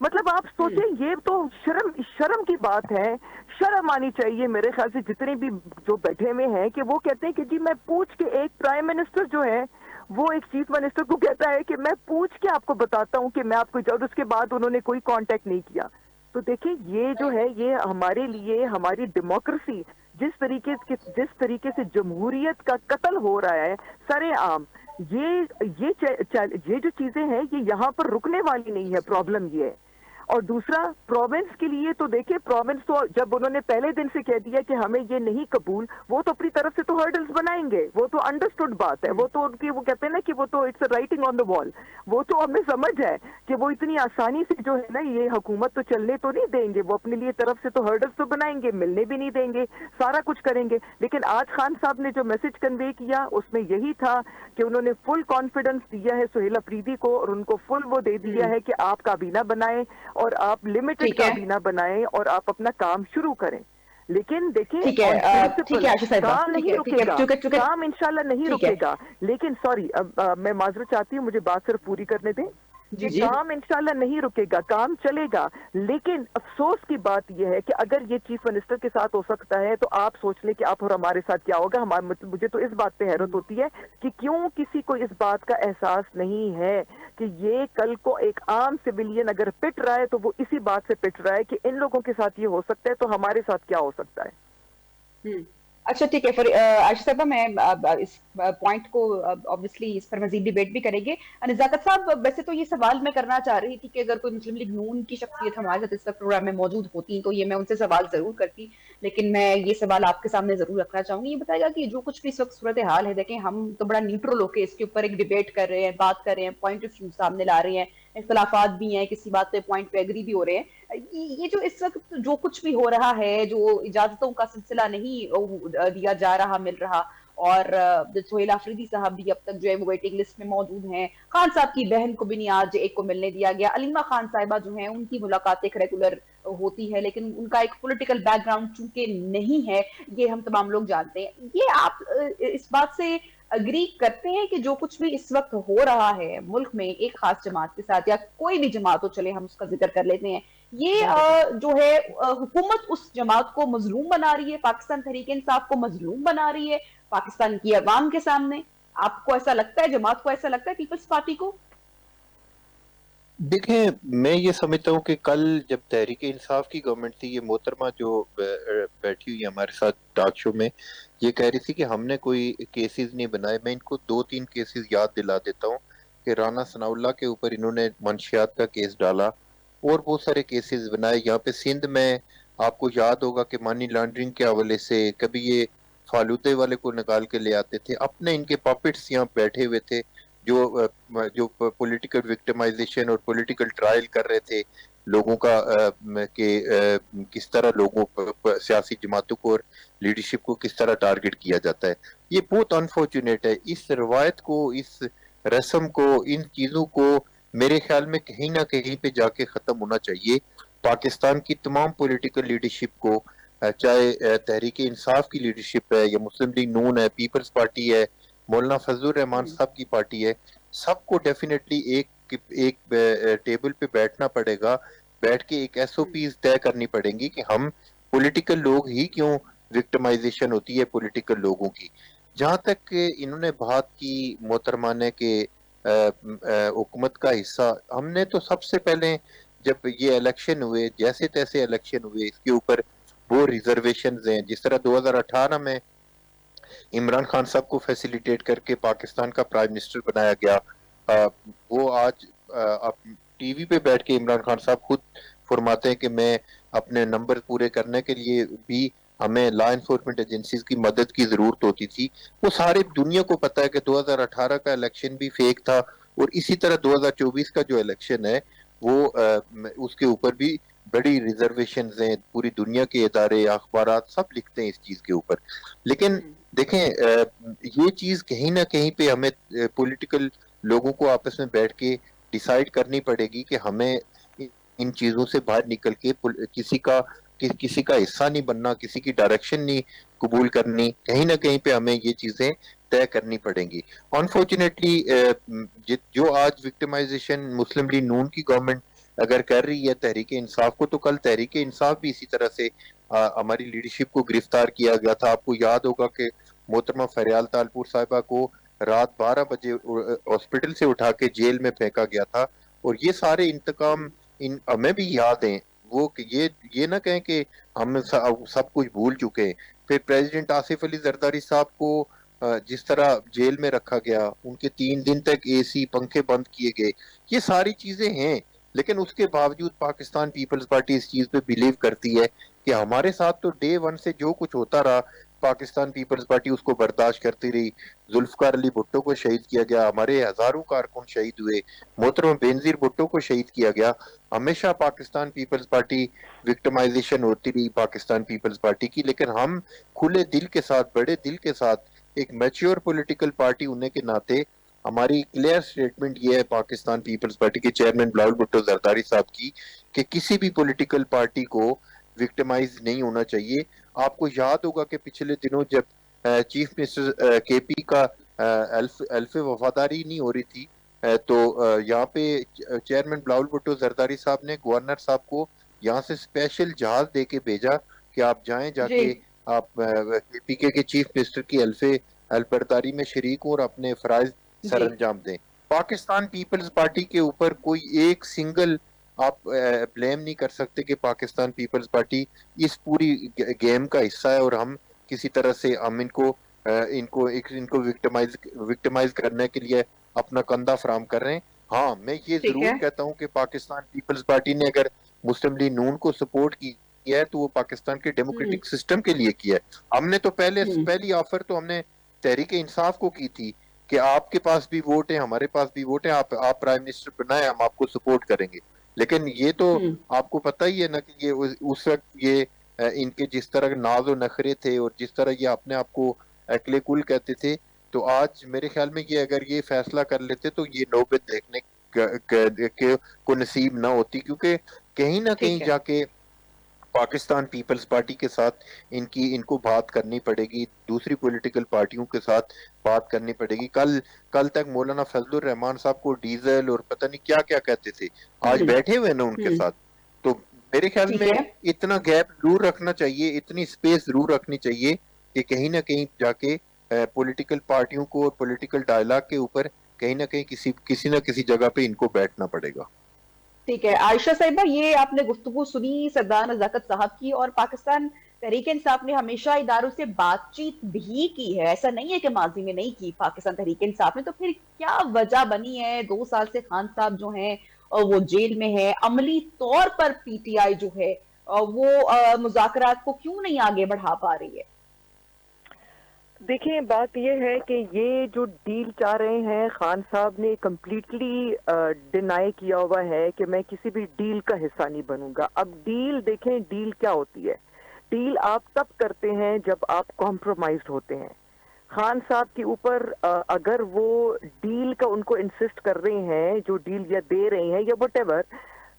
مطلب آپ سوچیں یہ تو شرم کی بات ہے. شرم آنی چاہیے میرے خیال سے جتنے بھی جو بیٹھے ہوئے ہیں کہ وہ کہتے ہیں کہ جی میں پوچھ کے, ایک پرائم منسٹر جو ہے وہ ایک چیف منسٹر کو کہتا ہے کہ میں پوچھ کے آپ کو بتاتا ہوں کہ میں آپ کو, اور اس کے بعد انہوں نے کوئی کانٹیکٹ نہیں کیا. تو دیکھیں یہ جو ہے یہ ہمارے لیے, ہماری ڈیموکریسی جس طریقے سے جمہوریت کا قتل ہو رہا ہے سرے عام, یہ جو چیزیں ہیں یہ یہاں پر رکنے والی نہیں ہے. پرابلم یہ ہے. اور دوسرا پروونس کے لیے تو دیکھیں, پروونس تو جب انہوں نے پہلے دن سے کہہ دیا کہ ہمیں یہ نہیں قبول, وہ تو اپنی طرف سے تو ہرڈلز بنائیں گے, وہ تو انڈرسٹوڈ بات ہے, وہ تو ان کی, وہ کہتے ہیں نا کہ وہ تو اٹس رائٹنگ آن دا وال, وہ تو ہمیں سمجھ ہے کہ وہ اتنی آسانی سے جو ہے نا یہ حکومت تو چلنے تو نہیں دیں گے, وہ اپنے لیے طرف سے تو ہرڈلز تو بنائیں گے, ملنے بھی نہیں دیں گے, سارا کچھ کریں گے. لیکن آج خان صاحب نے جو میسج کنوے کیا اس میں یہی تھا کہ انہوں نے فل کانفیڈنس دیا ہے سہیل افریدی کو, اور ان کو فل وہ دے دیا ہے کہ آپ کابینہ بنائیں اور آپ لمیٹڈ ٹھیک ہے, کابینہ بنائیں اور آپ اپنا کام شروع کریں. لیکن دیکھیں ٹھیک ہے, آن ٹھیک پرنسپل ہے عائشہ صاحبہ, کام ٹھیک نہیں ہے, ٹھیک رکے ہے, گا, چونکہ کام انشاءاللہ نہیں ٹھیک ہے, رکے گا. لیکن سوری, اب میں معذرت چاہتی ہوں, مجھے بات صرف پوری کرنے دیں کہ جی جی, کام انشاءاللہ نہیں رکے گا, کام چلے گا. لیکن افسوس کی بات یہ ہے کہ اگر یہ چیف منسٹر کے ساتھ ہو سکتا ہے تو آپ سوچ لیں کہ آپ اور ہمارے ساتھ کیا ہوگا. مجھے تو اس بات پہ حیرت ہوتی ہے کہ کیوں کسی کو اس بات کا احساس نہیں ہے کہ یہ کل کو ایک عام سویلین اگر پٹ رہا ہے تو وہ اسی بات سے پٹ رہا ہے کہ ان لوگوں کے ساتھ یہ ہو سکتا ہے تو ہمارے ساتھ کیا ہو سکتا ہے. اچھا ٹھیک ہے, عائشہ صاحبہ میں اس پوائنٹ کو obviously اس پر مزید ڈیبیٹ بھی کریں گے. نزاکت صاحب, ویسے تو یہ سوال میں کرنا چاہ رہی تھی کہ اگر کوئی مسلم لیگ نون کی شخصیت ہمارے ساتھ اس وقت پروگرام میں موجود ہوتی تو یہ میں ان سے سوال ضرور کرتی, لیکن میں یہ سوال آپ کے سامنے ضرور رکھنا چاہوں گی. یہ بتائے گا کہ جو کچھ بھی اس وقت صورتحال ہے, دیکھیں ہم تو بڑا نیوٹرل ہو کے اس کے اوپر ایک ڈیبیٹ کر رہے ہیں, بات کر رہے ہیں, پوائنٹ آف ویو سامنے لا رہے ہیں, اختلافات بھی ہیں, کسی بات پہ پوائنٹ پہ ایگری بھی ہو رہے ہیں. یہ جو اس وقت جو کچھ بھی ہو رہا ہے, جو اجازتوں کا سلسلہ نہیں دیا جا رہا, مل رہا, اور سہیل آفریدی صاحب بھی اب تک جو ہے وہ ویٹنگ لسٹ میں موجود ہیں, خان صاحب کی بہن کو بھی نہیں آج ایک کو ملنے دیا گیا, علیمہ خان صاحبہ جو ہیں ان کی ملاقات ایک ریگولر ہوتی ہے لیکن ان کا ایک پولیٹیکل بیک گراؤنڈ چونکہ نہیں ہے, یہ ہم تمام لوگ جانتے ہیں. یہ آپ اس بات سے اگری کرتے ہیں کہ جو کچھ بھی اس وقت ہو رہا ہے ملک میں ایک خاص جماعت کے ساتھ, یا کوئی بھی جماعت ہو, چلے ہم اس کا ذکر کر لیتے ہیں, یہ جو ہے حکومت اس جماعت کو مظلوم بنا رہی ہے, پاکستان تحریک انصاف کو مظلوم بنا رہی ہے پاکستان کی عوام کے سامنے؟ آپ کو ایسا لگتا ہے, جماعت کو ایسا لگتا ہے, پیپلز پارٹی کو؟ دیکھیں, میں یہ سمجھتا ہوں کہ کل جب تحریک انصاف کی گورنمنٹ تھی, یہ محترمہ جو بیٹھی ہوئی ہے ہمارے ساتھ ٹاک شو میں, یہ کہہ رہی تھی کہ ہم نے کوئی کیسز نہیں بنائے. میں ان کو 2-3 کیسز یاد دلا دیتا ہوں کہ رانا ثناء اللہ کے اوپر انہوں نے منشیات کا کیس ڈالا اور بہت سارے کیسز بنائے. یہاں پہ سندھ میں آپ کو یاد ہوگا کہ منی لانڈرنگ کے حوالے سے کبھی یہ فالودے والے کو نکال کے لے آتے تھے, اپنے ان کے پاپٹس یہاں بیٹھے ہوئے تھے جو پولیٹیکل وکٹمائزیشن اور پولیٹیکل ٹرائل کر رہے تھے لوگوں کا, کہ کس طرح لوگوں سیاسی جماعتوں کو اور لیڈرشپ کو کس طرح ٹارگٹ کیا جاتا ہے. یہ بہت انفارچونیٹ ہے. اس روایت کو, اس رسم کو, ان چیزوں کو میرے خیال میں کہیں نہ کہیں پہ جا کے ختم ہونا چاہیے. پاکستان کی تمام پولیٹیکل لیڈرشپ کو, چاہے تحریک انصاف کی لیڈرشپ ہے یا مسلم لیگ نون ہے, پیپلز پارٹی ہے, مولانا فضل الرحمان صاحب کی پارٹی ہے, سب کو ڈیفینیٹلی ایک ٹیبل پہ بیٹھنا پڑے گا, بیٹھ کے ایک ایس او پیز طے کرنی پڑیں گی کہ ہم پولیٹیکل لوگ ہی کیوں وکٹمائزیشن ہوتی ہے پولیٹیکل لوگوں کی. جہاں تک کہ انہوں نے بات کی محترمہ نے کہ حکومت کا حصہ, ہم نے تو سب سے پہلے جب یہ الیکشن ہوئے, جیسے تیسے الیکشن ہوئے, اس کے اوپر وہ ریزرویشنز ہیں, جس طرح 2018 میں عمران خان صاحب کو فیسیلیٹیٹ کر کے پاکستان کا پرائم منسٹر بنایا گیا, وہ آج ٹی وی پہ بیٹھ کے عمران خان صاحب خود فرماتے ہیں کہ میں اپنے نمبر پورے کرنے کے لیے بھی ہمیں لا انفورسمنٹ ایجنسیز کی مدد کی ضرورت ہوتی تھی. وہ ساری دنیا کو پتا ہے کہ 2018 کا الیکشن بھی فیک تھا, اور اسی طرح 2024 کا جو الیکشن ہے وہ اس کے اوپر بھی بڑی ریزرویشنز ہیں, پوری دنیا کے ادارے, اخبارات سب لکھتے ہیں اس چیز کے اوپر. لیکن دیکھیں, یہ چیز کہیں نہ کہیں پہ ہمیں پولیٹیکل لوگوں کو آپس میں بیٹھ کے ڈیسائیڈ کرنی پڑے گی کہ ہمیں ان چیزوں سے باہر نکل کے کسی کا حصہ نہیں بننا, کسی کی ڈائریکشن نہیں قبول کرنی, کہیں نہ کہیں پہ ہمیں یہ چیزیں طے کرنی پڑیں گی. انفارچونیٹلی جو آج وکٹمائزیشن مسلم لیگ نون کی گورنمنٹ اگر کر رہی ہے تحریک انصاف کو، تو کل تحریک انصاف بھی اسی طرح سے ہماری لیڈرشپ کو گرفتار کیا گیا تھا. آپ کو یاد ہوگا کہ محترمہ فریال تالپور صاحبہ کو رات 12 بجے ہاسپٹل سے اٹھا کے جیل میں پھینکا گیا تھا. اور یہ سارے انتقام ہمیں بھی یاد ہیں. وہ یہ نہ کہیں کہ ہم سب کچھ بھول چکے ہیں. پھر پریزیڈنٹ آصف علی زرداری صاحب کو جس طرح جیل میں رکھا گیا، ان کے 3 دن تک اے سی پنکھے بند کیے گئے، یہ ساری چیزیں ہیں. لیکن اس کے باوجود پاکستان پیپلز پارٹی اس چیز پہ بلیو کرتی ہے کہ ہمارے ساتھ تو ڈے ون سے جو کچھ ہوتا رہا، پاکستان پیپلز پارٹی اس کو برداشت کرتی رہی. ذوالفقار علی بھٹو کو شہید کیا گیا، ہمارے ہزاروں کارکن شہید ہوئے، محترم بینظیر بھٹو کو شہید کیا گیا. ہمیشہ پاکستان پیپلز پارٹی وکٹمائزیشن ہوتی رہی پاکستان پیپلز پارٹی کی. لیکن ہم کھلے دل کے ساتھ، بڑے دل کے ساتھ، ایک میچور پولیٹیکل پارٹی ہونے کے ناطے ہماری کلیئر سٹیٹمنٹ یہ ہے پاکستان پیپلز پارٹی کے چیئرمین بلاول بھٹو زرداری صاحب کی کہ کسی بھی پولیٹیکل پارٹی کو وکٹمائز نہیں ہونا چاہیے. آپ کو یاد ہوگا کہ پچھلے دنوں جب چیف منسٹر کے پی کا الف وفاداری نہیں ہو رہی تھی، تو یہاں پہ چیئرمین بلاول بھٹو زرداری صاحب نے گورنر صاحب کو یہاں سے اسپیشل جہاز دے کے بھیجا کہ آپ جائیں، جا جی کے آپ کے پی کے چیف منسٹر کی حلف برداری میں شریک ہوں اور اپنے فرائض سر جی انجام دیں. پاکستان پیپلز پارٹی کے اوپر کوئی ایک سنگل آپ بلیم نہیں کر سکتے کہ پاکستان پیپلز پارٹی اس پوری گیم کا حصہ ہے اور ہم کسی طرح سے ہم ان کو وکٹمائز کرنے کے لیے اپنا کندھا فراہم کر رہے ہیں. ہاں میں یہ ٹھیک ضرور ہے کہتا ہوں کہ پاکستان پیپلز پارٹی نے اگر مسلم لیگ نون کو سپورٹ کیا ہے تو وہ پاکستان کے ہوں ڈیموکریٹک سسٹم کے لیے کیا ہے. ہم نے تو ہوں پہلی آفر تو ہم نے تحریک انصاف کو کی تھی کہ آپ کے پاس بھی ووٹ ہیں، ہمارے پاس بھی ووٹ ہیں، آپ پرائم منسٹر بنائیں، ہم آپ کو سپورٹ کریں گے. لیکن یہ تو ہوں آپ کو پتہ ہی ہے نا کہ یہ اس وقت یہ ان کے جس طرح ناز و نخرے تھے اور جس طرح یہ اپنے آپ کو اکلے کل کہتے تھے، تو آج میرے خیال میں یہ اگر یہ فیصلہ کر لیتے تو یہ نوبت دیکھنے کو نصیب نہ ہوتی. کیونکہ کہیں نہ کہیں ٹھیک ہے جا کے پاکستان پیپلز پارٹی کے ساتھ ان کو بات کرنی پڑے گی، دوسری پولیٹیکل پارٹیوں کے ساتھ بات کرنی پڑے گی. کل تک مولانا فضل الرحمان صاحب کو ڈیزل اور پتہ نہیں کیا کیا کہتے تھے، آج ہوں بیٹھے ہوئے نا ان کے ہوں ساتھ. تو میرے خیال ٹھیک میں ہے اتنا گیپ ضرور رکھنا چاہیے، اتنی سپیس ضرور رکھنی چاہیے کہ کہیں نہ کہیں جا کے پولیٹیکل پارٹیوں کو اور پولیٹیکل ڈائلاگ کے اوپر کہیں نہ کہیں کسی نہ کسی جگہ پہ ان کو بیٹھنا پڑے گا. ٹھیک ہے عائشہ صاحبہ، یہ آپ نے گفتگو سنی سردار نزاکت صاحب کی، اور پاکستان تحریک انصاف نے ہمیشہ اداروں سے بات چیت بھی کی ہے، ایسا نہیں ہے کہ ماضی میں نہیں کی پاکستان تحریک انصاف نے. تو پھر کیا وجہ بنی ہے 2 سال سے خان صاحب جو ہیں اور وہ جیل میں ہے، عملی طور پر پی ٹی آئی جو ہے وہ مذاکرات کو کیوں نہیں آگے بڑھا پا رہی ہے؟ دیکھیں بات یہ ہے کہ یہ جو ڈیل چاہ رہے ہیں خان صاحب نے کمپلیٹلی ڈینائی کیا ہوا ہے کہ میں کسی بھی ڈیل کا حصہ نہیں بنوں گا. اب ڈیل دیکھیں ڈیل کیا ہوتی ہے. ڈیل آپ تب کرتے ہیں جب آپ کمپرومائزڈ ہوتے ہیں. خان صاحب کے اوپر اگر وہ ڈیل کا ان کو انسسٹ کر رہے ہیں، جو ڈیل یا دے رہے ہیں یا وٹ ایور،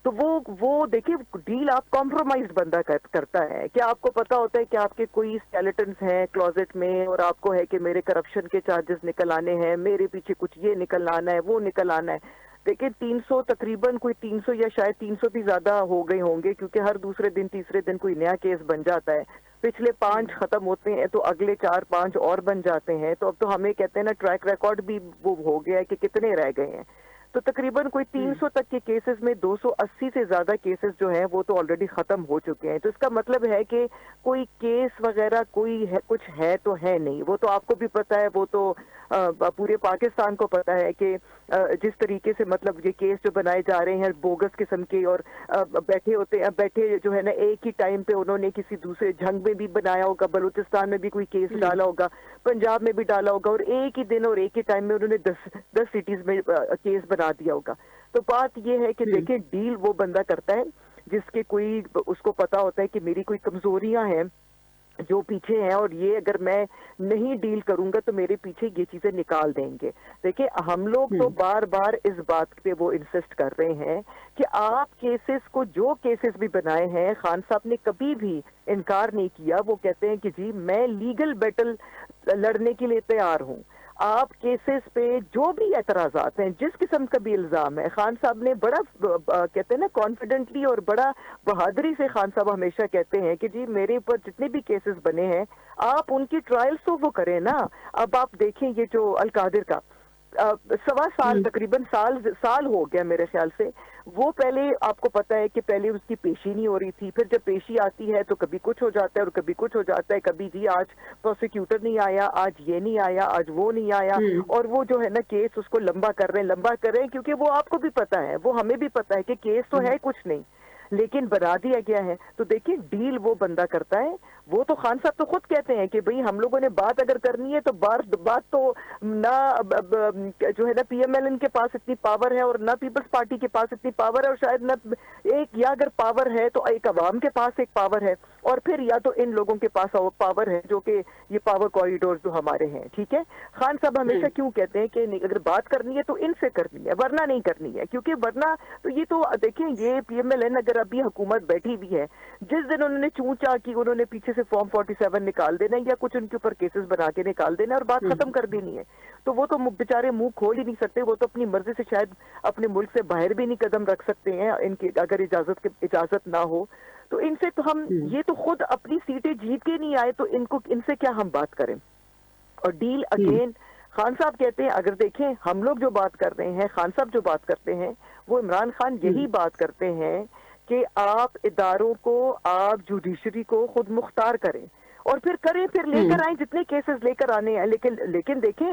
تو وہ دیکھیں ڈیل آپ کمپرومائز بندہ کرتا ہے. کیا آپ کو پتا ہوتا ہے کہ آپ کے کوئی اسکیلیٹنز ہیں کلوزٹ میں اور آپ کو ہے کہ میرے کرپشن کے چارجز نکل آنے ہیں، میرے پیچھے کچھ یہ نکل آنا ہے، وہ نکل آنا ہے. دیکھیں 300 تقریباً کوئی 300 یا شاید 300 بھی زیادہ ہو گئے ہوں گے، کیونکہ ہر دوسرے دن تیسرے دن کوئی نیا کیس بن جاتا ہے. پچھلے 5 ختم ہوتے ہیں تو اگلے 4-5 اور بن جاتے ہیں. تو اب تو ہمیں کہتے ہیں نا ٹریک ریکارڈ بھی وہ ہو گیا ہے کہ کتنے رہ گئے ہیں. تو تقریباً کوئی 300 تک کے کیسز میں 280 سے زیادہ کیسز جو ہیں وہ تو آلریڈی ختم ہو چکے ہیں. تو اس کا مطلب ہے کہ کوئی کیس وغیرہ کوئی ہے کچھ ہے تو ہے نہیں. وہ تو آپ کو بھی پتا ہے، وہ تو پورے پاکستان کو پتا ہے کہ جس طریقے سے مطلب یہ کیس جو بنائے جا رہے ہیں بوگس قسم کے، اور بیٹھے جو ہے نا ایک ہی ٹائم پہ انہوں نے کسی دوسرے جنگ میں بھی بنایا ہوگا، بلوچستان میں بھی کوئی کیس ڈالا ہوگا، پنجاب میں بھی ڈالا ہوگا، اور ایک ہی دن اور ایک ہی ٹائم میں انہوں نے 10 سٹیز میں کیس بنا دیا ہوگا. تو بات یہ ہے کہ دیکھیں ڈیل وہ بندہ کرتا ہے جس کے کوئی اس کو پتا ہوتا ہے کہ میری کوئی کمزوریاں ہیں جو پیچھے ہیں، اور یہ اگر میں نہیں ڈیل کروں گا تو میرے پیچھے یہ چیزیں نکال دیں گے. دیکھیں ہم لوگ تو بار بار اس بات پہ وہ انسسٹ کر رہے ہیں کہ آپ کیسز کو، جو کیسز بھی بنائے ہیں، خان صاحب نے کبھی بھی انکار نہیں کیا. وہ کہتے ہیں کہ جی میں لیگل بیٹل لڑنے کے لیے تیار ہوں. آپ کیسز پہ جو بھی اعتراضات ہیں، جس قسم کا بھی الزام ہے، خان صاحب نے بڑا کہتے ہیں نا کانفیڈنٹلی اور بڑا بہادری سے خان صاحب ہمیشہ کہتے ہیں کہ جی میرے اوپر جتنے بھی کیسز بنے ہیں آپ ان کی ٹرائلز تو وہ کریں نا. اب آپ دیکھیں یہ جو القادر کا 1.25 سال تقریباً سال ہو گیا میرے خیال سے. وہ پہلے آپ کو پتا ہے کہ پہلے اس کی پیشی نہیں ہو رہی تھی، پھر جب پیشی آتی ہے تو کبھی کچھ ہو جاتا ہے اور کبھی کچھ ہو جاتا ہے، کبھی جی آج پروسیکیوٹر نہیں آیا، آج یہ نہیں آیا، آج وہ نہیں آیا، اور وہ جو ہے نا کیس اس کو لمبا کر رہے ہیں کیونکہ وہ آپ کو بھی پتا ہے، وہ ہمیں بھی پتا ہے کہ کیس تو ہے کچھ نہیں لیکن بنا دیا گیا ہے. تو دیکھیں ڈیل وہ بندہ کرتا ہے. وہ تو خان صاحب تو خود کہتے ہیں کہ بھئی ہم لوگوں نے بات اگر کرنی ہے تو بات تو نہ جو ہے نا پی ایم ایل ان کے پاس اتنی پاور ہے اور نہ پیپلز پارٹی کے پاس اتنی پاور ہے، اور شاید نہ ایک، یا اگر پاور ہے تو ایک عوام کے پاس ایک پاور ہے، اور پھر یا تو ان لوگوں کے پاس پاور ہے جو کہ یہ پاور کوریڈور جو ہمارے ہیں. ٹھیک ہے، خان صاحب ہمیشہ کیوں کہتے ہیں کہ اگر بات کرنی ہے تو ان سے کرنی ہے ورنہ نہیں کرنی ہے، کیونکہ ورنہ تو یہ تو دیکھیں یہ پی ایم ایل این اگر ابھی حکومت بیٹھی ہوئی ہے، جس دن انہوں نے چوں چا کی انہوں نے پیچھے سے فارم 47 نکال دینا یا کچھ ان کے اوپر کیسز بنا کے نکال دینا اور بات ختم کر دینی ہے. تو وہ تو بیچارے منہ کھول ہی نہیں سکتے، وہ تو اپنی مرضی سے شاید اپنے ملک سے باہر بھی نہیں قدم رکھ سکتے ہیں ان کی اگر اجازت نہ ہو. تو ان سے تو ہم یہ تو خود اپنی سیٹیں جیت کے نہیں آئے تو ان سے کیا ہم بات کریں. اور ڈیل اگین خان صاحب کہتے ہیں اگر دیکھیں ہم لوگ جو بات کر رہے ہیں، خان صاحب جو بات کرتے ہیں وہ عمران خان یہی بات کرتے ہیں کہ آپ اداروں کو، آپ جوڈیشری کو خود مختار کریں اور پھر لے کر آئیں جتنے کیسز لے کر آنے ہیں. لیکن دیکھیں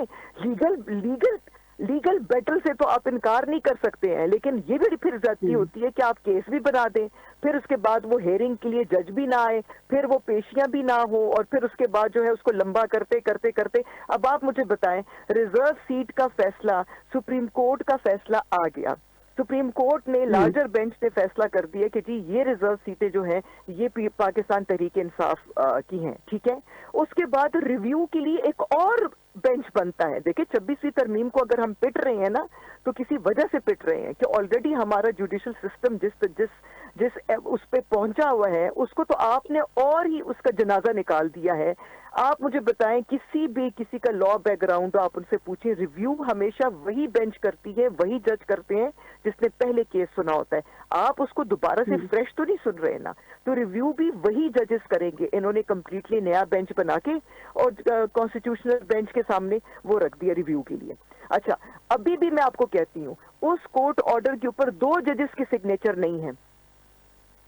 لیگل بیٹل سے تو آپ انکار نہیں کر سکتے ہیں، لیکن یہ بھی پھر زیادتی ہوتی ہے کہ آپ کیس بھی بنا دیں، پھر اس کے بعد وہ ہیئرنگ کے لیے جج بھی نہ آئے، پھر وہ پیشیاں بھی نہ ہو، اور پھر اس کے بعد جو ہے اس کو لمبا کرتے کرتے کرتے اب آپ مجھے بتائیں ریزرو سیٹ کا فیصلہ، سپریم کورٹ کا فیصلہ آ گیا. سپریم کورٹ نے لارجر بینچ نے فیصلہ کر دیا کہ جی یہ ریزرو سیٹیں جو ہیں یہ پاکستان تحریک انصاف کی ہیں. ٹھیک ہے، اس کے بعد ریویو کے لیے ایک اور بینچ بنتا ہے. دیکھیں 26ویں ترمیم کو اگر ہم پٹ رہے ہیں نا تو کسی وجہ سے پٹ رہے ہیں کہ آلریڈی ہمارا جوڈیشل سسٹم جس اس پہ پہنچا ہوا ہے اس کو تو آپ نے اور ہی اس کا جنازہ نکال دیا ہے. آپ مجھے بتائیں کسی کا لا بیک گراؤنڈ آپ ان سے پوچھیں، ریویو ہمیشہ وہی بینچ کرتی ہے، وہی جج کرتے ہیں جس نے پہلے کیس سنا ہوتا ہے. آپ اس کو دوبارہ سے فریش تو نہیں سن رہے نا، تو ریویو بھی وہی ججز کریں گے. انہوں نے کمپلیٹلی نیا بینچ بنا کے اور کانسٹیٹیوشنل بینچ کے سامنے وہ رکھ دیا ریویو کے لیے. اچھا ابھی بھی میں آپ کو کہتی ہوں اس کورٹ آرڈر کے اوپر 2 ججز کے سگنیچر نہیں ہیں.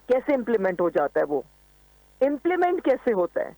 کیسے امپلیمنٹ ہو جاتا ہے؟ وہ امپلیمنٹ کیسے ہوتا ہے؟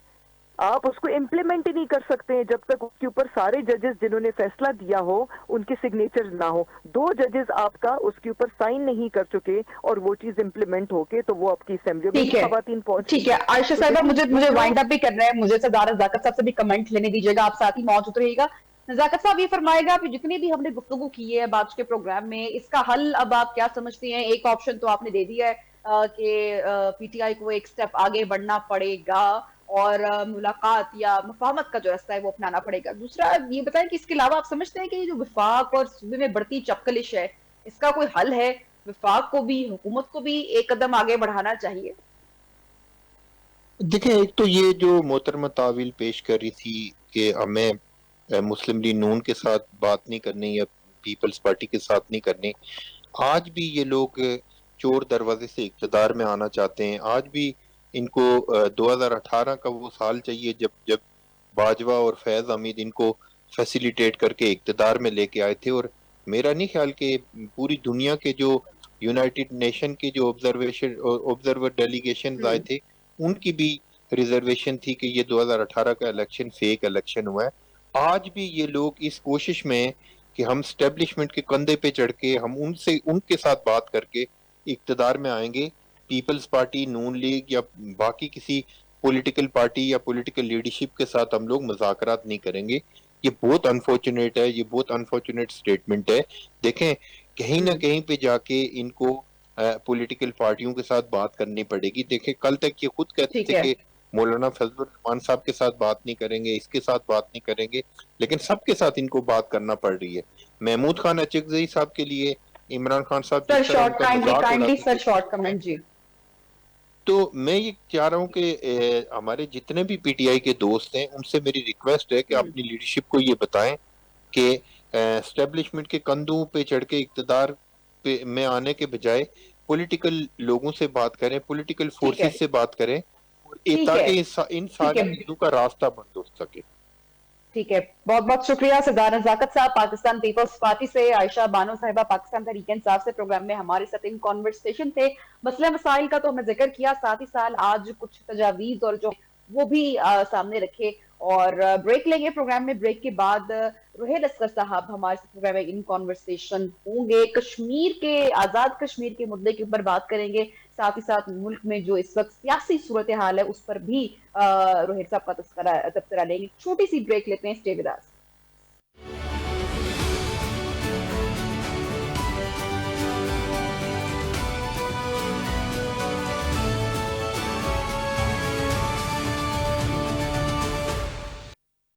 آپ اس کو امپلیمنٹ ہی نہیں کر سکتے ہیں جب تک اس کے اوپر سارے ججز جنہوں نے فیصلہ دیا ہو ان کے سگنیچر نہ ہو. 2 ججز آپ کا اس کے اوپر سائن نہیں کر چکے اور وہ چیز امپلیمنٹ ہو کے تو وہ آپ کی اسمبلی میں بھی خواتین پہنچ. ٹھیک ہے عائشہ صاحبہ، مجھے وائنڈ اپ بھی کرنا ہے، مجھے سردار نزاکت صاحب سے بھی کمنٹ لینے دیجیے گا، آپ ساتھ ہی موجود رہیے گا. نزاکت صاحب یہ فرمائے گا کہ جتنی بھی ہم نے گفتگو کی ہے آج کے پروگرام میں، اس کا حل اب آپ کیا سمجھتے ہیں؟ ایک آپشن تو آپ نے دے دیا ہے کہ پی ٹی آئی کو ایک سٹیپ آگے بڑھنا پڑے گا اور ملاقات یا مفاہمت کا جو راستہ ہے وہ اپنانا پڑے گا. دوسرا یہ بتائیں کہ اس کے علاوہ آپ سمجھتے ہیں کہ یہ جو وفاق اور صوبے میں بڑھتی چپکلش ہے اس کا کوئی حل ہے؟ وفاق کو بھی، حکومت کو بھی ایک قدم آگے بڑھانا چاہیے. دیکھیں ایک تو یہ جو محترمہ تعویل پیش کر رہی تھی کہ ہمیں مسلم لیگ نون کے ساتھ بات نہیں کرنی یا پیپلز پارٹی کے ساتھ نہیں کرنی. آج بھی یہ لوگ چور دروازے سے اقتدار میں آنا چاہتے ہیں. آج بھی ان کو 2018 کا وہ سال چاہیے جب باجوہ اور فیض حمید ان کو فیسیلیٹیٹ کر کے اقتدار میں لے کے آئے تھے. اور میرا نہیں خیال کہ پوری دنیا کے جو یونائٹڈ نیشن کے جو آبزرور ڈیلیگیشن آئے تھے ان کی بھی ریزرویشن تھی کہ یہ 2018 کا الیکشن فیک الیکشن ہوا ہے. آج بھی یہ لوگ اس کوشش میں کہ ہم اسٹیبلشمنٹ کے کندھے پہ چڑھ کے ہم ان کے ساتھ بات کر کے اقتدار میں آئیں گے. پیپلز پارٹی، نون لیگ یا باقی کسی پولیٹیکل پارٹی یا پولیٹیکل لیڈرشپ کے ساتھ ہم لوگ مذاکرات نہیں کریں گے. یہ بہت انفارچونیٹ ہے، یہ بہت انفارچونیٹ سٹیٹمنٹ ہے. دیکھیں کہیں نہ کہیں پہ جا کے ان کو پولیٹیکل پارٹیوں کے ساتھ بات کرنی پڑے گی. دیکھیں کل تک یہ خود کہتے تھے کہ مولانا فضل الرحمان صاحب کے ساتھ بات نہیں کریں گے، اس کے ساتھ بات نہیں کریں گے، لیکن سب کے ساتھ ان کو بات کرنا پڑ رہی ہے. محمود خان اچکزئی صاحب کے لیے عمران خان صاحب جس طرح ان کا مذاق اڑاتے تھے، شارٹ کمنٹ جی. تو میں یہ چاہ رہا ہوں کہ ہمارے جتنے بھی پی ٹی آئی کے دوست ہیں ان سے میری ریکویسٹ ہے کہ اپنی لیڈرشپ کو یہ بتائیں کہ اسٹیبلشمنٹ کے کندھوں پہ چڑھ کے اقتدار میں آنے کے بجائے پولیٹیکل لوگوں سے بات کریں، پولیٹیکل ٹھیک ہے، فورسز سے بات کریں، ٹھیک ہے، تاکہ ان ٹھیک ساری ہے، چیزوں کا راستہ بند ہو سکے۔ ٹھیک ہے، بہت بہت شکریہ سردار نزاکت صاحب پاکستان پیپلز پارٹی سے، عائشہ بانو صاحبہ پاکستان تحریک انصاف سے پروگرام میں ہمارے ساتھ ان کانورسیشن تھے۔ مسئلہ مسائل کا تو ہم نے ذکر کیا، ساتھ ہی ساتھ آج کچھ تجاویز اور جو وہ بھی سامنے رکھے، اور بریک لیں گے پروگرام میں، بریک کے بعد روہیل اصغر صاحب ہمارے ساتھ پروگرام میں ان کانورسیشن ہوں گے، کشمیر کے آزاد کشمیر کے مدعے کے اوپر بات کریں گے، ساتھ ہی ساتھ ملک میں جو اس وقت سیاسی صورتحال ہے اس پر بھی روہیل صاحب کا تبصرہ لیں گے۔ چھوٹی سی بریک لیتے ہیں، اسٹے ود اس۔